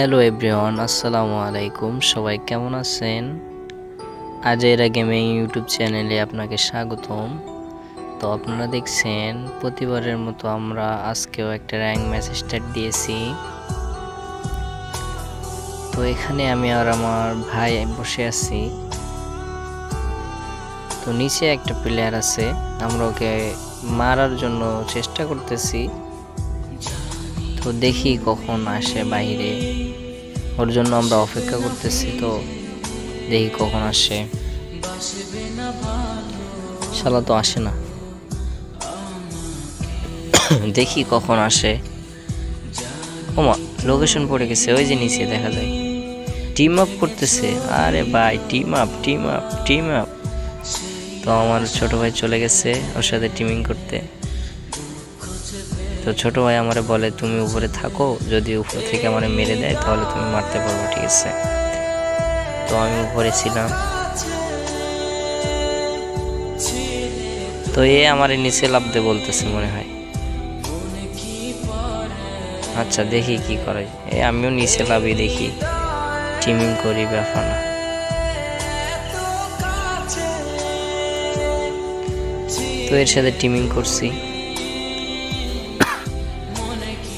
Hello everyone, আসসালামু আলাইকুম। সবাই কেমন আছেন? আজেরা গেমিং ইউটিউব চ্যানেলে আপনাকে স্বাগতম। তো আপনারা দেখছেন প্রতিবারের মতো আমরা আজকেও একটা র্যাঙ্ক ম্যাচ স্টার্ট দিয়েছি। তো এখানে আমি আর আমার ভাই বসে আছি। তো নিচে একটা প্লেয়ার আছে, আমরা ওকে মারার জন্য চেষ্টা করতেছি। তো দেখি কখন আসে বাইরে, ওর জন্য আমরা অপেক্ষা করতেছি। তো দেখি কখন আসে, শালা তো আসে না। দেখি কখন আসে। ওমা, লোকেশন পড়ে গেছে, ওই যে নিচে দেখা যায় টিম আপ করতেছে। আরে ভাই, team up team up team up. তো আমার ছোট ভাই চলে গেছে ওর সাথে টিমিং করতে। তো ছোট ভাই আমারে বলে, তুমি উপরে থাকো, যদি উপর থেকে আমারে মেরে দেয় তাহলে তুমি মারতে পারবো, ঠিক আছে? তো আমি উপরে ছিলাম। তো এ আমারে নিচে লাফতে বলতেছে মনে হয়। আচ্ছা, দেখি কি করে। আমিও নিচে লাভি, দেখি টিমিং করি, ব্যাপার না। তো এর সাথে টিমিং করছি।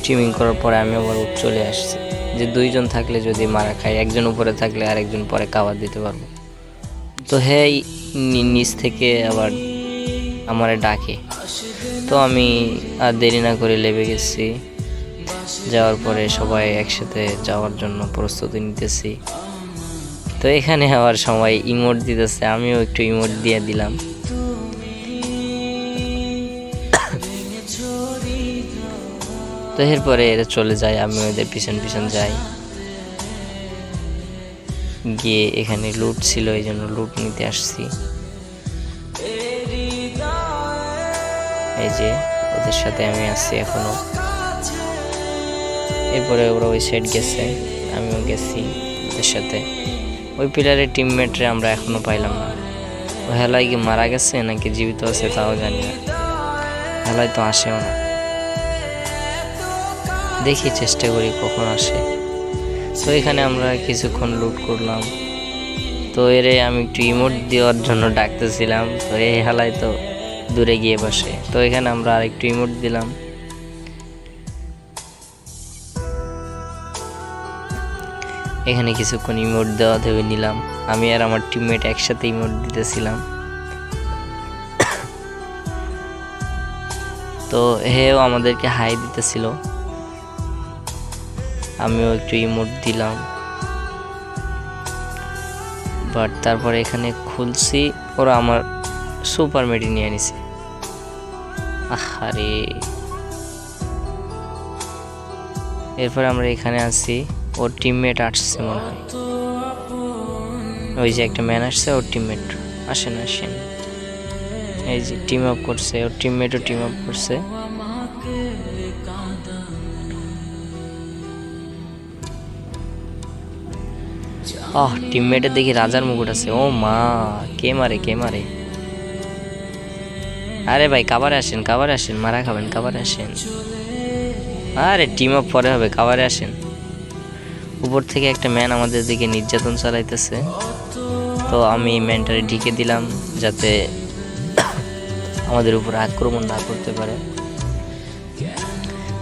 টিমিং করার পরে আমি আবার চলে আসছি, যে দুইজন থাকলে যদি মারা খাই, একজন উপরে থাকলে আর একজন পরে কাভার দিতে পারবো। তো হ্যাঁ, নিচ থেকে আবার আমারে ডাকে। তো আমি আর দেরি না করে লেবে গেছি। যাওয়ার পরে সবাই একসাথে যাওয়ার জন্য প্রস্তুতি নিতেছি। তো এখানে আবার সবাই ইমোট দিতেছে, আমিও একটু ইমোট দিয়ে দিলাম। তো এরপরে এরা চলে যায়, আমি ওদের পিছন পিছন যাই। গিয়ে এখানে লুট ছিল, এই জন্য লুট নিতে আসছি। এই যে ওদের সাথে আমি আসছি এখনো। এরপরে ওরা ওই সাইড গেছে, আমিও গেছি ওদের সাথে। ওই প্লেয়ারের টিমমেটরে আমরা এখনো পাইলাম না। ও হেলায় কি মারা গেছে নাকি জীবিত আছে তাও জানি না। হেলায় তো আসেও না, দেখি চেষ্টা করি কখন আসে। তো এখানে আমরা কিছুক্ষণ লুট করলাম। তো এরে আমি একটু ইমোট দেওয়ার জন্য ডাকতেছিলাম, তো এই হেলায় তো দূরে গিয়ে বসে। তো এখানে আমরা আর একটু ইমোট দিলাম। এখানে কিছুক্ষণ ইমোট দেওয়া ভেবে নিলাম। আমি আর আমার টিমমেট একসাথে ইমোট দিতেছিলাম। তো হেও আমাদেরকে হাই দিতেছিল, আমিও একটু ইমোট দিলাম। বাট তারপরে এখানে খুলছি, ওরা আমার সুপার মেডি নিয়ে নিছে। আহারে, এরপরে আমরা এখানে আছি, ওর টিমমেট আসছে মনে হয়। ওই যে একটা ম্যান আসছে, ওর টিমমেট। আসেন আসেন, এই যে টিম আপ করছে, ওর টিমমেটও টিম আপ করছে। টিমমেটের দেখি রাজার মুকুট আছে। ও মা, কে মারে কে মারে! আরে ভাই, কাভারে আসেন কাভারে আসেন, মারা খাবেন, কাভারে আসেন। আরে টিম আপ পরে হবে, কাভারে আসেন। উপর থেকে একটা ম্যান আমাদের দিকে নির্যাতন চালাইতেছে। তো আমি ম্যানটারে ঢেকে দিলাম যাতে আমাদের উপর আক্রমণ না করতে পারে।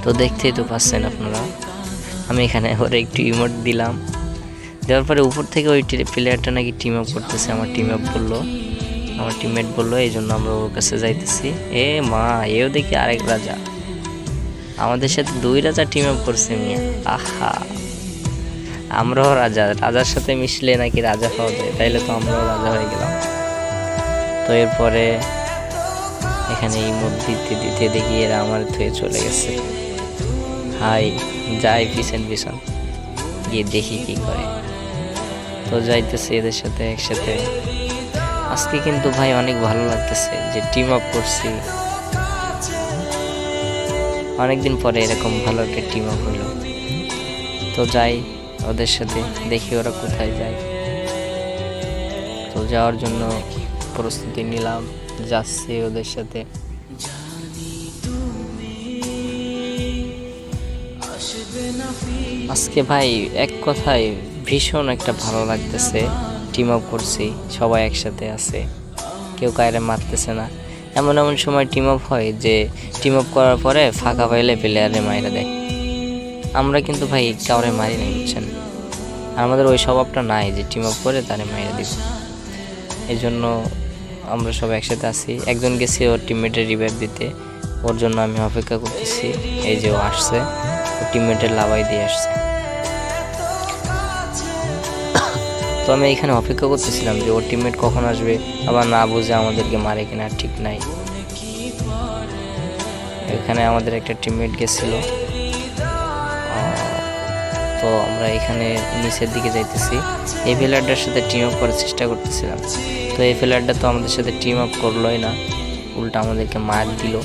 তো দেখতেই তো পাচ্ছেন আপনারা, আমি এখানে ওর একটু ইমোট দিলাম। দেওয়ার পরে উপর থেকে ওই প্লেয়ারটা নাকি টিম আপ করতেছে, আমার টিমমেট বললো, এই জন্য আমরা ওর কাছে যাইতেছি। এ মা, এও দেখি আরেক রাজা, আমাদের সাথে দুই রাজা টিম আপ করছে মিয়া। আহা, আমরাও রাজার সাথে মিশলে নাকি রাজা হওয়া যায়, তাইলে তো আমরাও রাজা হয়ে গেলাম। তো এরপরে এখানে ইমোট দিতে দিতে দেখি এরা আমার থুয়ে চলে গেছে। হাই, যাই পিছন পিছন গিয়ে দেখি কি করে। তো যাইতেছে এদের সাথে একসাথে। আজকে কিন্তু ভাই অনেক ভালো লাগতেছে যে টিম আপ করছি, অনেকদিন পরে এরকম ভালো একটা টিম আপ হইল। তো যাই ওদের সাথে, দেখি ওরা কোথায় যায়। তো যাওয়ার জন্য প্রস্তুতি নিলাম, যাচ্ছি ওদের সাথে। আজকে ভাই এক কথায় ভীষণ একটা ভালো লাগতেছে। টিম আপ করছি, সবাই একসাথে আছে, কেউ কায়রে মারতেছে না। এমন এমন সময় টিম আপ হয় যে টিম আপ করার পরে ফাঁকা পাইলে প্লেয়ারে মাইরা দেয়। আমরা কিন্তু ভাই কাউরে মারি নাই, বুঝছেন। আমাদের ওই স্বভাবটা নাই যে টিম আপ করে তারে মাইরা দিব। এই জন্য আমরা সব একসাথে আছি। একজন গেছে ওর টিমমেটের রিভাইভ দিতে, ওর জন্য আমি অপেক্ষা করতেছি। এই যে ও আসছে, ওর টিমমেটের লাভাই দিয়ে আসছে। তো আমি এখানে অপেক্ষা করতেছিলাম যে ওর টিমমেট কখন আসবে, আবার না বুঝে আমাদেরকে মারে কিনা ঠিক নাই। এখানে আমাদের একটা টিমমেট গেছিল, তো আমরা এখানে নিচের দিকে যাইতেছি। এই প্লেয়ারটার সাথে টিম আপ করার চেষ্টা করতেছিলাম, তো এই প্লেয়ারটা তো আমাদের সাথে টিম আপ করলোই না, উল্টা আমাদেরকে মার দিল।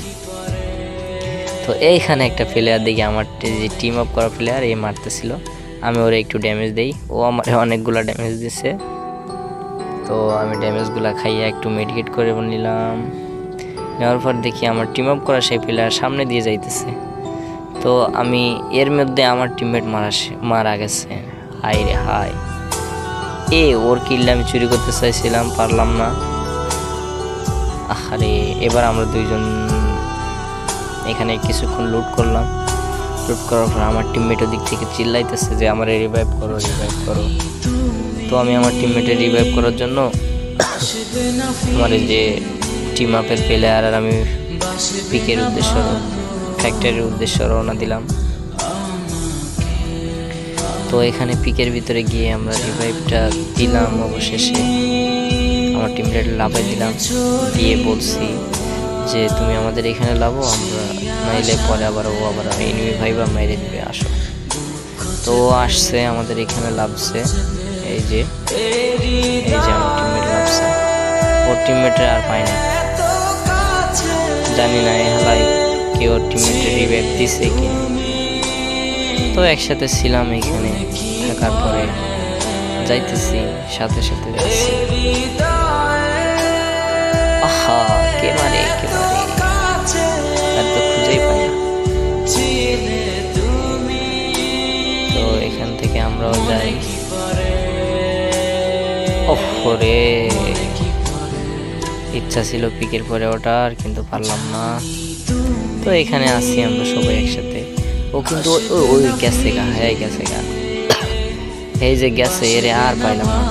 তো এইখানে একটা প্লেয়ার দেখি, আমার যে টিম আপ করা প্লেয়ার এই মারতেছিল, আমি ওরে একটু ড্যামেজ দেই, ও আমার অনেকগুলো ড্যামেজ দিছে। তো আমি ড্যামেজগুলো খাইয়ে একটু মেডিকেট করে নিলাম। নেওয়ার পর দেখি আমার টিম আপ করা সেই প্লেয়ার সামনে দিয়ে যাইতেছে। তো আমি এর মধ্যে আমার টিমমেট মারা গেছে। হাই রে হাই, ওর কিলটা আমি চুরি করতে চাইছিলাম, পারলাম না। আরে এবার আমরা দুইজন এখানে কিছুক্ষণ লুট করলাম। লুট করার পর আমার টিমমেটের দিক থেকে চিল্লাইতেছে যে আমার রিভাইভ করো, রিভাইভ করো। তো আমি আমার টিমমেটের রিভাইভ করার জন্য আমার যে টিম আপের প্লেয়ার আর আমি পিকের উদ্দেশ্য, ফ্যাক্টরির উদ্দেশ্যে রওনা দিলাম। তো এখানে পিকের ভিতরে গিয়ে আমরা রিভাইভটা দিলাম। অবশেষে আমার টিমমেট লাভাই দিলাম, দিয়ে বলছি যে তুমি আমাদের এখানে লাভো, আমরা নাইলে পরে আবার এনিমি ভাইবা মেরে দিবে, আসো। তো আসছে আমাদের এখানে লাভছে। এই যে আমার টিমমেট লাভছে, ওর টিমমেটের আর পায় না, জানি না হালাই কেউ টিমমেটের রিভাইভ দিছে কি। তো একসাথে ছিলাম, এখানে থাকার পরে যাইতেছি, সাথে সাথে যাচ্ছি। আহা, কে মারে আর তো খুঁজেই পাই না। তো এখান থেকে আমরাও যাই। ওরে, ইচ্ছা ছিল পিকের পরে ওঠার, কিন্তু পারলাম না। তো এখানে আসি আমরা সবাই একসাথে। ও কিন্তু ওই গেছে গা, হ্যাঁ গেছে গা, এই যে গেছে, এরে আর পাইলাম না।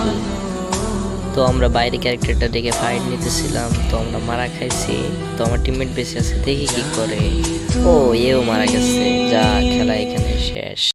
তো আমরা বাইরে ক্যারেক্টারটা দেখে ফাইট নিতেছিলাম, তো আমরা মারা খাইছি। তো আমার টিমমেট বেঁচে আছে, দেখি কি করে। এও মারা গেছে, যা খেলা এখানে শেষ।